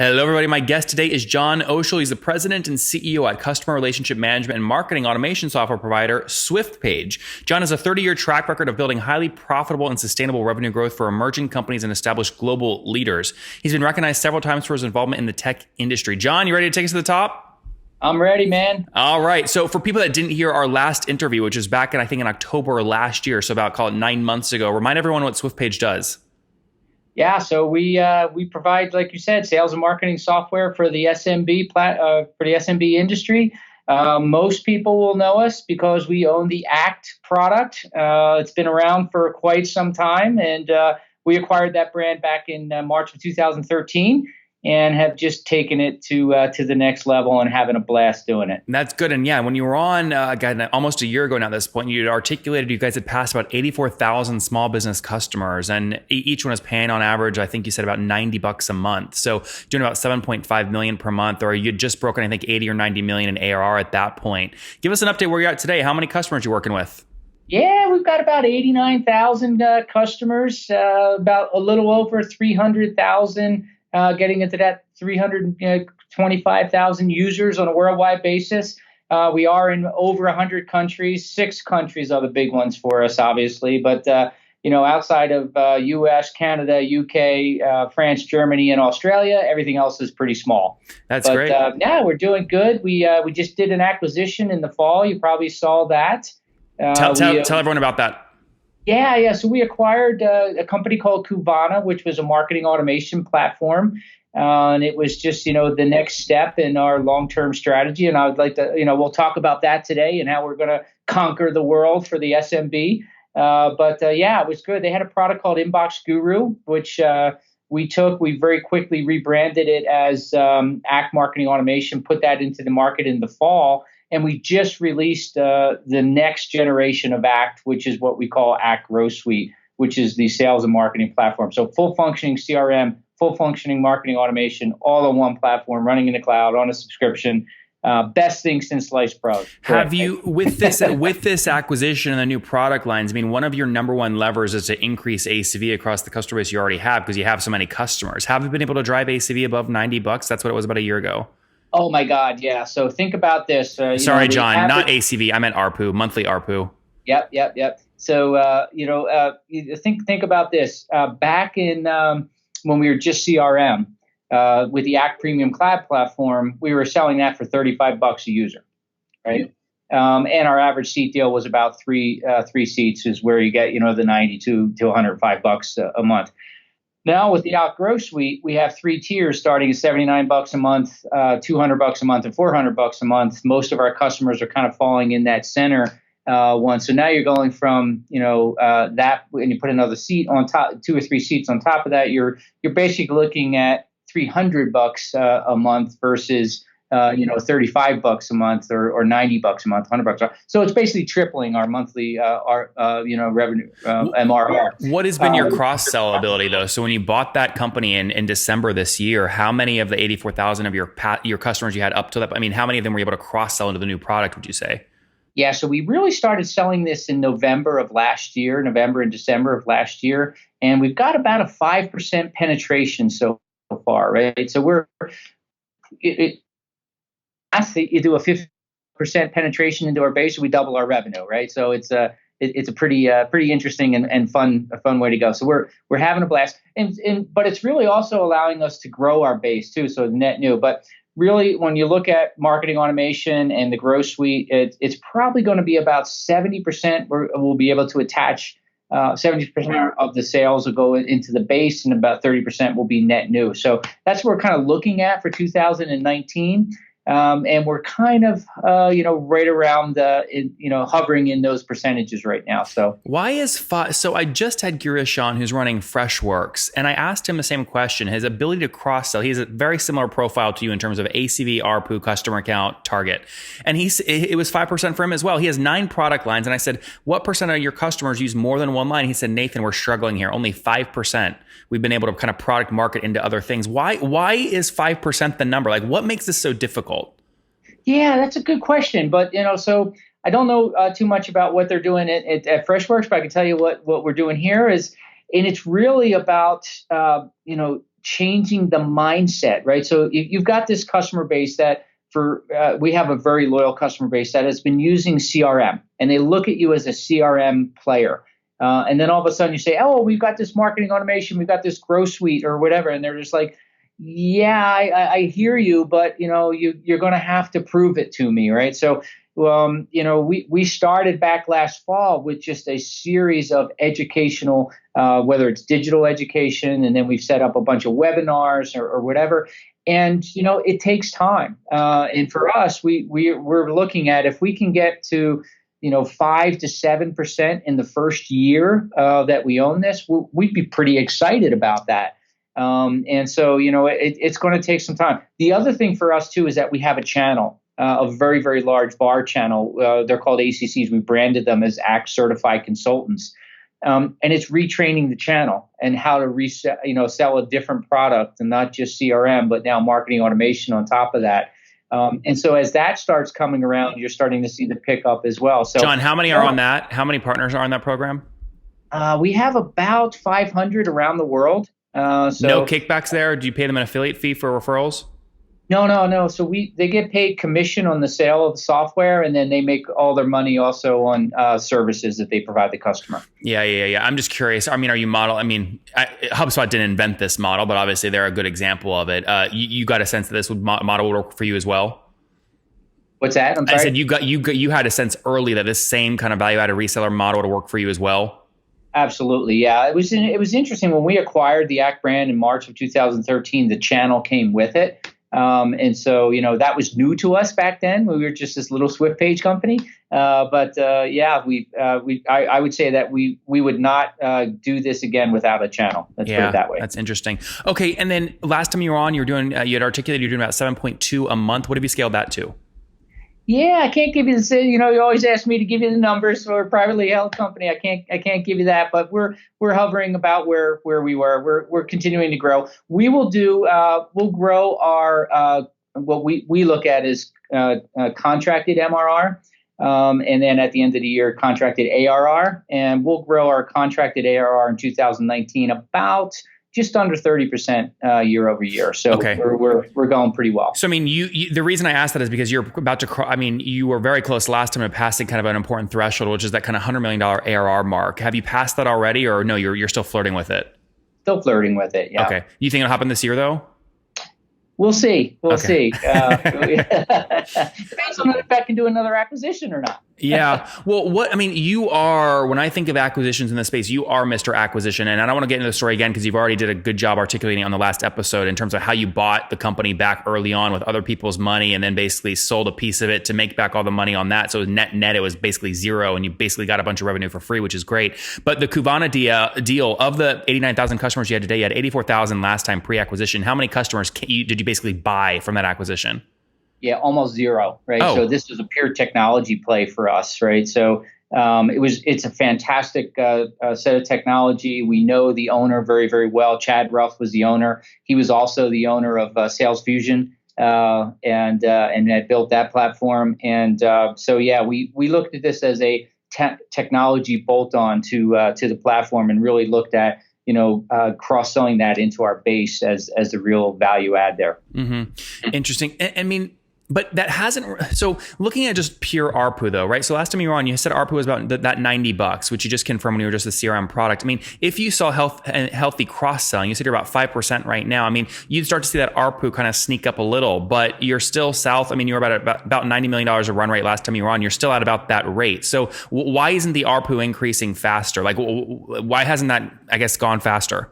Hello, everybody. My guest today is John Oechsle. He's the president and CEO at customer relationship management and marketing automation software provider swiftpage. John has a 30-year track record of building highly profitable and sustainable revenue growth for emerging companies and established global leaders. He's been recognized several times for his involvement in the tech industry. John, you ready to take us to the top? I'm ready, man. All right. So for people that didn't hear our last interview, which was back in, I think, in October last year, so about, call it 9 months ago, remind everyone what swiftpage does. Yeah, so we provide, like you said, sales and marketing software for the SMB industry. Most people will know us because we own the Act product. It's been around for quite some time, and we acquired that brand back in March of 2013. And have just taken it to the next level and having a blast doing it. That's good. And yeah, when you were on almost a year ago now at this point, you had articulated you guys had passed about 84,000 small business customers, and each one is paying on average, I think you said about $90 a month. So doing about 7.5 million per month, or you had just broken, I think, 80 or 90 million in ARR at that point. Give us an update where you're at today. How many customers are you working with? Yeah, we've got about 89,000 customers, about a little over 300,000. Getting into that 325,000 users on a worldwide basis. We are in over 100 countries. 6 countries are the big ones for us, obviously. But, outside of U.S., Canada, UK, France, Germany, and Australia, everything else is pretty small. That's great. Yeah, we're doing good. We just did an acquisition in the fall. You probably saw that. Tell everyone about that. Yeah. So we acquired a company called Kuvana, which was a marketing automation platform. And it was just, the next step in our long-term strategy. And I would like to, we'll talk about that today and how we're going to conquer the world for the SMB. It was good. They had a product called Inbox Guru, which we very quickly rebranded it as Act Marketing Automation, put that into the market in the fall. And we just released the next generation of Act, which is what we call Act Growth Suite, which is the sales and marketing platform. So full functioning CRM, full functioning marketing automation, all on one platform, running in the cloud on a subscription. Best thing since sliced bread. Have you, with this acquisition and the new product lines, I mean, one of your number one levers is to increase ACV across the customer base you already have because you have so many customers. Have you been able to drive ACV above $90? That's what it was about a year ago. Oh my God, yeah. So think about this. Sorry, John, not ACV. I meant ARPU, monthly ARPU. Yep. So think about this. Back in when we were just CRM with the Act Premium Cloud platform, we were selling that for $35 a user, right? And our average seat deal was about three seats, is where you get the $92 to $105 a month. Now with the Act Growth Suite, we have 3 tiers starting at $79 a month, $200 a month, and $400 a month. Most of our customers are kind of falling in that center one. So now you're going from that, and you put another seat on top, 2 or 3 seats on top of that. You're basically looking at $300 a month versus $35 a month or $90 a month, $100. So it's basically tripling our monthly revenue MRR. What has been your cross-sell ability though? So when you bought that company in December this year, how many of the 84,000 of your customers you had up to that? I mean, how many of them were able to cross-sell into the new product, would you say? Yeah, so we really started selling this in November and December of last year, and we've got about a 5% penetration so far, right? So I think you do a 50% penetration into our base, we double our revenue, right? So it's a pretty interesting and fun way to go. So we're having a blast, but it's really also allowing us to grow our base too. So net new, but really when you look at marketing automation and the Growth Suite, it's probably going to be about 70%. We'll be able to attach 70% of the sales will go into the base, and about 30% will be net new. So that's what we're kind of looking at for 2019. And we're kind of, right around, hovering in those percentages right now. So why is so I just had Girish on, who's running Freshworks, and I asked him the same question. His ability to cross sell. He has a very similar profile to you in terms of ACV, ARPU, customer count, target, and it was 5% for him as well. He has 9 product lines, and I said, "What percent of your customers use more than one line?" He said, "Nathan, we're struggling here. Only 5%. We've been able to kind of product market into other things. Why is 5% the number? Like, what makes this so difficult?" Yeah, that's a good question. But, so I don't know too much about what they're doing at Freshworks, but I can tell you what we're doing here is, and it's really about, changing the mindset, right? So you've got this customer base that we have a very loyal customer base that has been using CRM, and they look at you as a CRM player. And then all of a sudden you say, oh, we've got this marketing automation, we've got this growth suite or whatever. And they're just like, yeah, I hear you, but you're going to have to prove it to me, right? So, we started back last fall with just a series of educational, whether it's digital education, and then we've set up a bunch of webinars or whatever. And it takes time. And for us, we're looking at if we can get to 5 to 7% in the first year that we own this, we'd be pretty excited about that. And so, it's going to take some time. The other thing for us, too, is that we have a channel, a very, very large VAR channel. They're called ACCs. We branded them as ACT certified consultants. And it's retraining the channel and how to sell a different product and not just CRM, but now marketing automation on top of that. And so as that starts coming around, you're starting to see the pickup as well. So, John, how many are on that? How many partners are on that program? We have about 500 around the world. No kickbacks there? Do you pay them an affiliate fee for referrals? No. So they get paid commission on the sale of the software, and then they make all their money also on services that they provide the customer. Yeah. I'm just curious. I mean, are you HubSpot didn't invent this model, but obviously they're a good example of it. You got a sense that this model would work for you as well? What's that? I'm sorry? I said you had a sense early that this same kind of value-added reseller model would work for you as well? Absolutely, yeah. It was interesting when we acquired the ACT brand in March of 2013. The channel came with it, and so that was new to us back then. We were just this little swiftpage company, but I would say that we would not do this again without a channel. Let's put it that way. That's interesting. Okay, and then last time you were on, you had articulated you're doing about 7.2 a month. What have you scaled that to? Yeah, I can't give you the. You always ask me to give you the numbers for a privately held company. I can't give you that, but we're hovering about where we were. We're continuing to grow. We will do. We'll grow our what we look at as contracted MRR, and then at the end of the year, contracted ARR, and we'll grow our contracted ARR in 2019 about just under 30% year over year. So we're going pretty well. So, I mean, you the reason I asked that is because you're about to you were very close last time to passing kind of an important threshold, which is that kind of $100 million ARR mark. Have you passed that already, or no, you're still flirting with it? Still flirting with it, yeah. Okay. You think it'll happen this year, though? We'll see. See. Depends on if I can do another acquisition or not. Yeah. Well, when I think of acquisitions in this space, you are Mr. Acquisition. And I don't want to get into the story again because you've already did a good job articulating on the last episode in terms of how you bought the company back early on with other people's money and then basically sold a piece of it to make back all the money on that. So net, it was basically zero and you basically got a bunch of revenue for free, which is great. But the Kuvana deal of the 89,000 customers you had today, you had 84,000 last time pre-acquisition. How many customers did you basically buy from that acquisition? Yeah, almost zero, right? Oh. So this was a pure technology play for us, right? So it's a fantastic set of technology. We know the owner very, very well. Chad Ruff was the owner. He was also the owner of Sales Fusion and had built that platform. And we looked at this as a technology bolt-on to the platform and really looked at cross-selling that into our base as the real value add there. Mm-hmm. Interesting. I mean, but that hasn't. So looking at just pure ARPU though, right? So last time you were on, you said ARPU was about that $90, which you just confirmed when you were just a CRM product. I mean, if you saw healthy cross-selling, you said you're about 5% right now. I mean, you'd start to see that ARPU kind of sneak up a little, but you're still south. I mean, you were about $90 million of run rate last time you were on. You're still at about that rate. So why isn't the ARPU increasing faster? Like, why hasn't that, I guess, gone faster?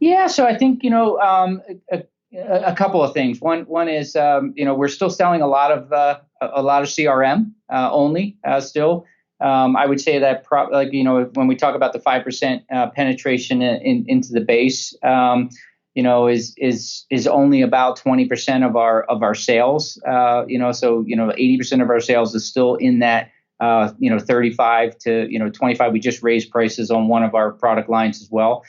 Yeah, so I think a couple of things. One is we're still selling a lot of CRM only still. I would say that when we talk about the 5% penetration into the base, is only about 20% of our sales. So 80% of our sales is still in that 35 to 25. We just raised prices on one of our product lines as well.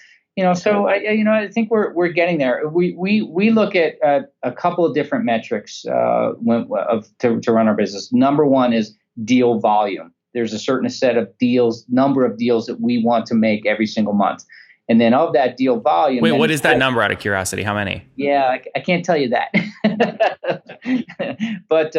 So I think we're getting there. We look at a couple of different metrics to run our business. Number one is deal volume. There's a certain set of deals, number of deals that we want to make every single month. And then of that deal volume. Wait, what is that number out of curiosity? How many? Yeah, I can't tell you that. But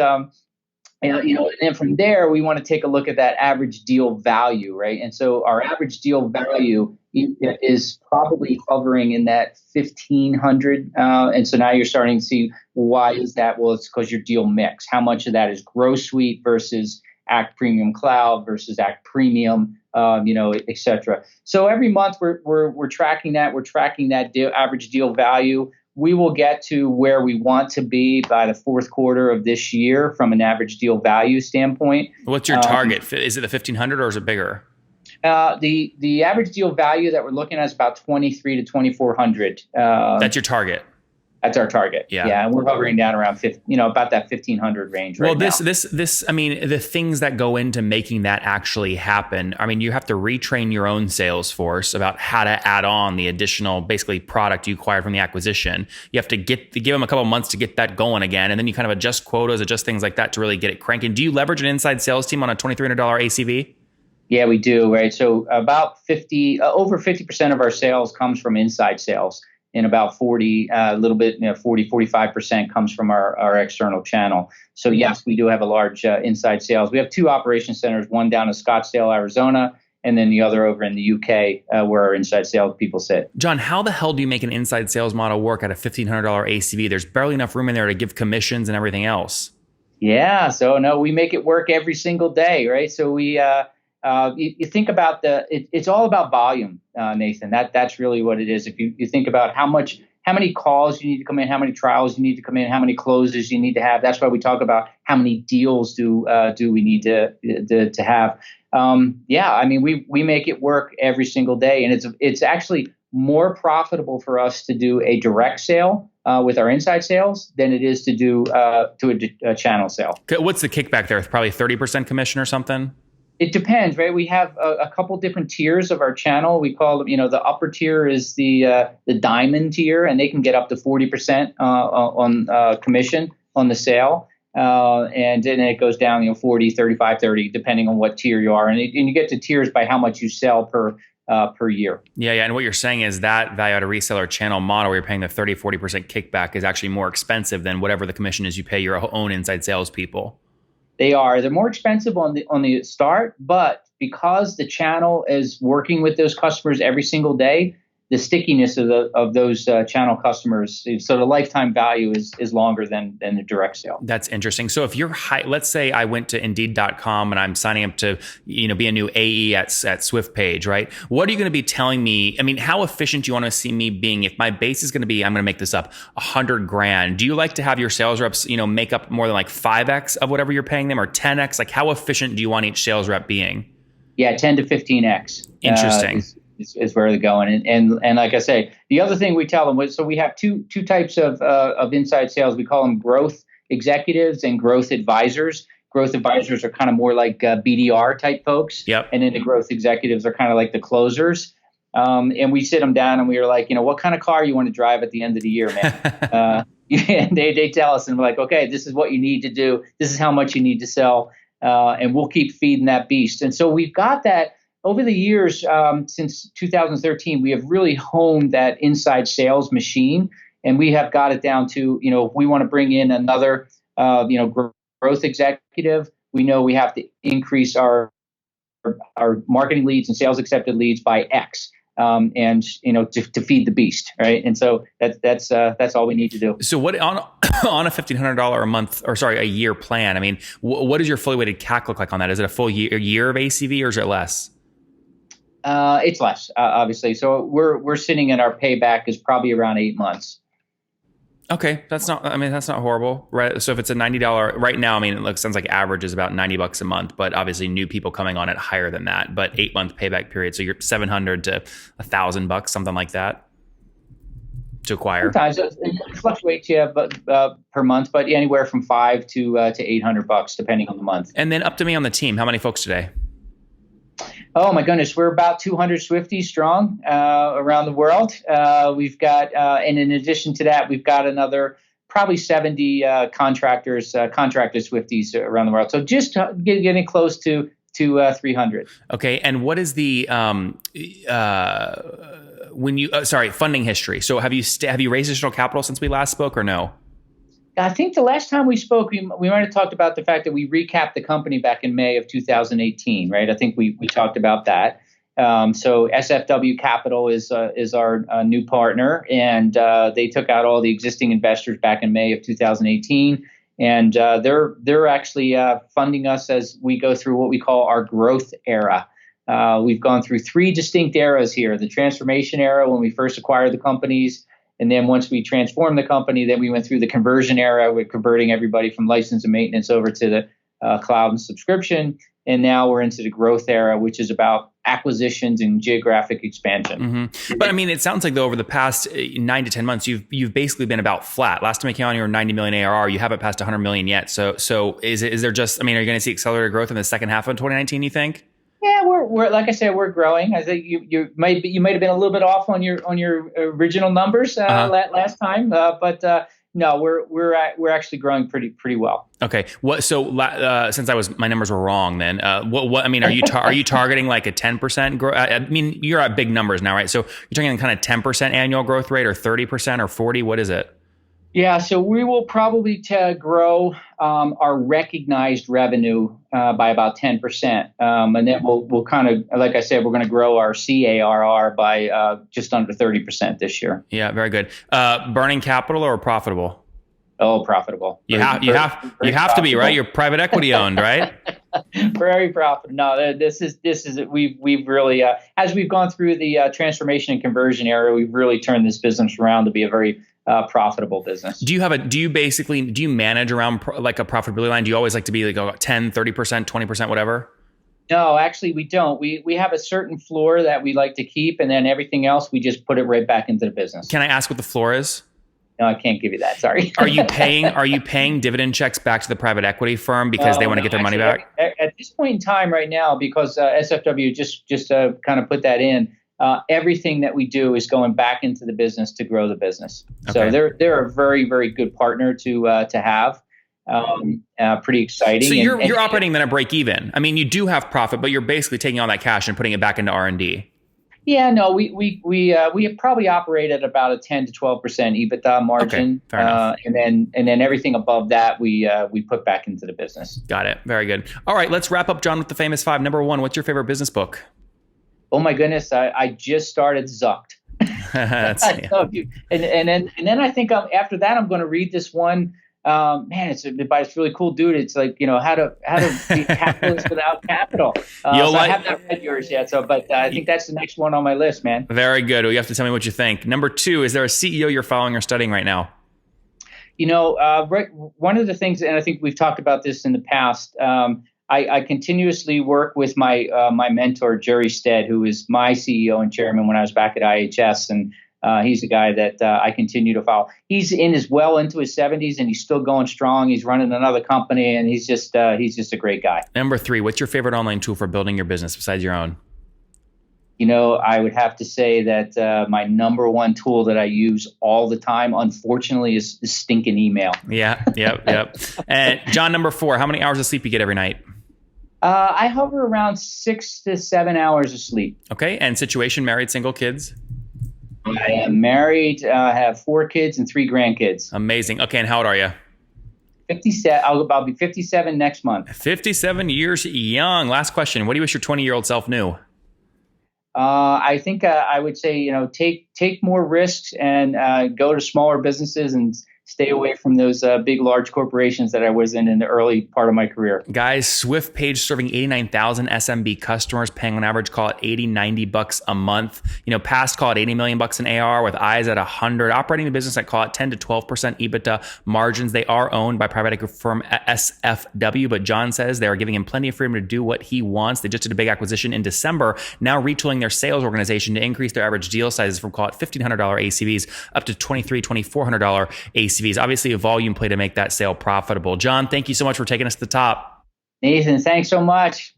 and then from there, we want to take a look at that average deal value, right? And so our average deal value is probably hovering in that 1,500. And so now you're starting to see, why is that? Well, it's because your deal mix. How much of that is Gross Suite versus Act Premium Cloud versus Act Premium, et cetera. So every month we're tracking that. We're tracking that average deal value. We will get to where we want to be by the fourth quarter of this year from an average deal value standpoint. What's your target? Is it the 1,500 or is it bigger? The average deal value that we're looking at is about 2,300 to 2,400. That's your target. That's our target. Yeah. And we're hovering down around about that 1,500 range right now. This, I mean, the things that go into making that actually happen, I mean, you have to retrain your own sales force about how to add on the additional, basically, product you acquired from the acquisition. You have to give them a couple of months to get that going again. And then you kind of adjust quotas, adjust things like that to really get it cranking. Do you leverage an inside sales team on a $2,300 ACV? Yeah, we do. Right. So about over 50% of our sales comes from inside sales. And about 40, a little bit, 45% comes from our external channel. So yes, we do have a large inside sales. We have 2 operation centers, one down in Scottsdale, Arizona, and then the other over in the UK, where our inside sales people sit. John, how the hell do you make an inside sales model work at a $1,500 ACV? There's barely enough room in there to give commissions and everything else. Yeah, so no, we make it work every single day, right? So we you think about it's all about volume, Nathan. That's really what it is. If you think about how many calls you need to come in, how many trials you need to come in, how many closes you need to have. That's why we talk about how many deals do we need to have. I mean, we make it work every single day, and it's actually more profitable for us to do a direct sale with our inside sales than it is to do a channel sale. What's the kickback there? Probably 30% commission or something? It depends, right? We have a couple different tiers of our channel. We call them, the upper tier is the diamond tier, and they can get up to 40% on commission on the sale. And then it goes down, 40, 35, 30, depending on what tier you are. And you get to tiers by how much you sell per year. Yeah. And what you're saying is that value at a reseller channel model where you're paying the 30, 40% kickback is actually more expensive than whatever the commission is you pay your own inside sales people. They're more expensive on the start, but because the channel is working with those customers every single day, the stickiness of those channel customers, so the lifetime value is longer than the direct sale. That's interesting. So if you're let's say I went to Indeed.com and I'm signing up to be a new AE at swiftpage, right? What are you going to be telling me? I mean, how efficient do you want to see me being? If my base is going to be, I'm going to make this up, $100,000. Do you like to have your sales reps, make up more than like 5x of whatever you're paying them, or 10x? Like, how efficient do you want each sales rep being? Yeah, 10 to 15x. Interesting. Is where they're going. And like I say, the other thing we tell them was, so we have two types of inside sales. We call them growth executives and growth advisors. Growth advisors are kind of more like BDR type folks. Yep. And then the growth executives are kind of like the closers. And we sit them down and we were like, what kind of car you want to drive at the end of the year, man? And they tell us, and we're like, okay, this is what you need to do. This is how much you need to sell. And we'll keep feeding that beast. And so we've got that. Over the years, since 2013, we have really honed that inside sales machine, and we have got it down to, if we want to bring in another, growth executive, we know we have to increase our marketing leads and sales accepted leads by X, and to feed the beast, right? And so that's all we need to do. So what on a $1,500 a month, or sorry, a year plan? I mean, what does your fully weighted CAC look like on that? Is it a full year of ACV, or is it less? It's less, obviously. So we're sitting in our payback is probably around 8 months. Okay, that's not horrible, right? So if it's a $90 right now, I mean, it sounds like average is about $90 a month, but obviously new people coming on it higher than that. But 8-month payback period, so you're $700 to $1,000, something like that, to acquire. Sometimes it fluctuates, but per month, but anywhere from $500 to $800, depending on the month. And then up to me on the team. How many folks today? Oh my goodness, we're about 200 Swifties strong around the world. We've got, and in addition to that, we've got another probably 70 contracted Swifties around the world. So just getting close to 300. Okay, and what is the when you funding history. So have you raised additional capital since we last spoke or no? I think the last time we spoke, we might have talked about the fact that we recapped the company back in May of 2018, right? I think we talked about that. So SFW Capital is our new partner, and they took out all the existing investors back in May of 2018, and they're actually funding us as we go through what we call our growth era. We've gone through three distinct eras here: the transformation era when we first acquired the companies. And then once we transformed the company, then we went through the conversion era with converting everybody from license and maintenance over to the cloud and subscription. And now we're into the growth era, which is about acquisitions and geographic expansion. Mm-hmm. But I mean, it sounds like though over the past 9 to 10 months, you've basically been about flat. Last time I came on, you were 90 million ARR. You haven't passed 100 million yet. So is there just? I mean, are you going to see accelerated growth in the second half of 2019? You think? Yeah, we're like I said, we're growing. I think you might have been a little bit off on your original numbers last time, but no, we're actually growing pretty well. Okay. Since my numbers were wrong, then what I mean, are you targeting like a 10% growth? I mean, you're at big numbers now, right? So you're talking kind of 10% annual growth rate, or 30%, or 40? What is it? Yeah, so we will probably grow our recognized revenue by about 10%, and then we'll kind of, like I said, we're going to grow our CARR by just under 30% this year. Yeah, very good. Burning capital or profitable? Oh, profitable. You have to be, right? You're private equity owned, right? Very profitable. No, this is we've really as we've gone through the transformation and conversion era, we've really turned this business around to be a very profitable business. Do you manage around like a profitability line? Do you always like to be like 10, 30%, 20%, whatever? No, actually we don't. We have a certain floor that we like to keep, and then everything else we just put it right back into the business. Can I ask what the floor is? No, I can't give you that. Sorry. Are you paying dividend checks back to the private equity firm because they want to get their money back? At this point in time right now, because SFW just kind of put that in, everything that we do is going back into the business to grow the business. Okay. So they're a very, very good partner to have. Pretty exciting. So you're operating then at break even. I mean, you do have profit, but you're basically taking all that cash and putting it back into R&D. Yeah, no, we probably operate at about a 10 to 12% EBITDA margin. Okay, fair enough. And then everything above that we put back into the business. Got it. Very good. All right, let's wrap up, John, with the famous 5. Number 1, what's your favorite business book? Oh my goodness, I just started Zucked. and then I think after that I'm going to read this one. Man, it's by this really cool dude. It's like, how to be capitalist without capital. I haven't read yours yet. But I think that's the next one on my list, man. Very good. Well, you have to tell me what you think. Number 2, is there a CEO you're following or studying right now? One of the things, and I think we've talked about this in the past, I continuously work with my mentor, Jerry Stead, who is my CEO and chairman when I was back at IHS. And he's a guy that I continue to follow. He's well into his 70s, and he's still going strong. He's running another company, and he's just a great guy. Number 3, what's your favorite online tool for building your business besides your own? I would have to say that my number one tool that I use all the time, unfortunately, is stinking email. Yeah, yep. And John, number 4, how many hours of sleep you get every night? I hover around 6 to 7 hours of sleep. Okay, and situation, married, single, kids? I am married, have 4 kids and 3 grandkids. Amazing. Okay, and how old are you? 57. I'll be 57 next month. 57 years young. Last question. What do you wish your 20-year-old self knew? I think I would say, take more risks and go to smaller businesses and stay away from those big, large corporations that I was in the early part of my career. Guys, swiftpage serving 89,000 SMB customers, paying on average, call it $80-$90 a month. Past, call it $80 million in ARR with eyes at 100. Operating the business at, call it 10 to 12% EBITDA margins. They are owned by private equity firm SFW, but John says they are giving him plenty of freedom to do what he wants. They just did a big acquisition in December, now retooling their sales organization to increase their average deal sizes from, call it $1,500 ACVs up to $2,300, $2,400 ACVs. Obviously a volume play to make that sale profitable. John, thank you so much for taking us to the top. Nathan, thanks so much.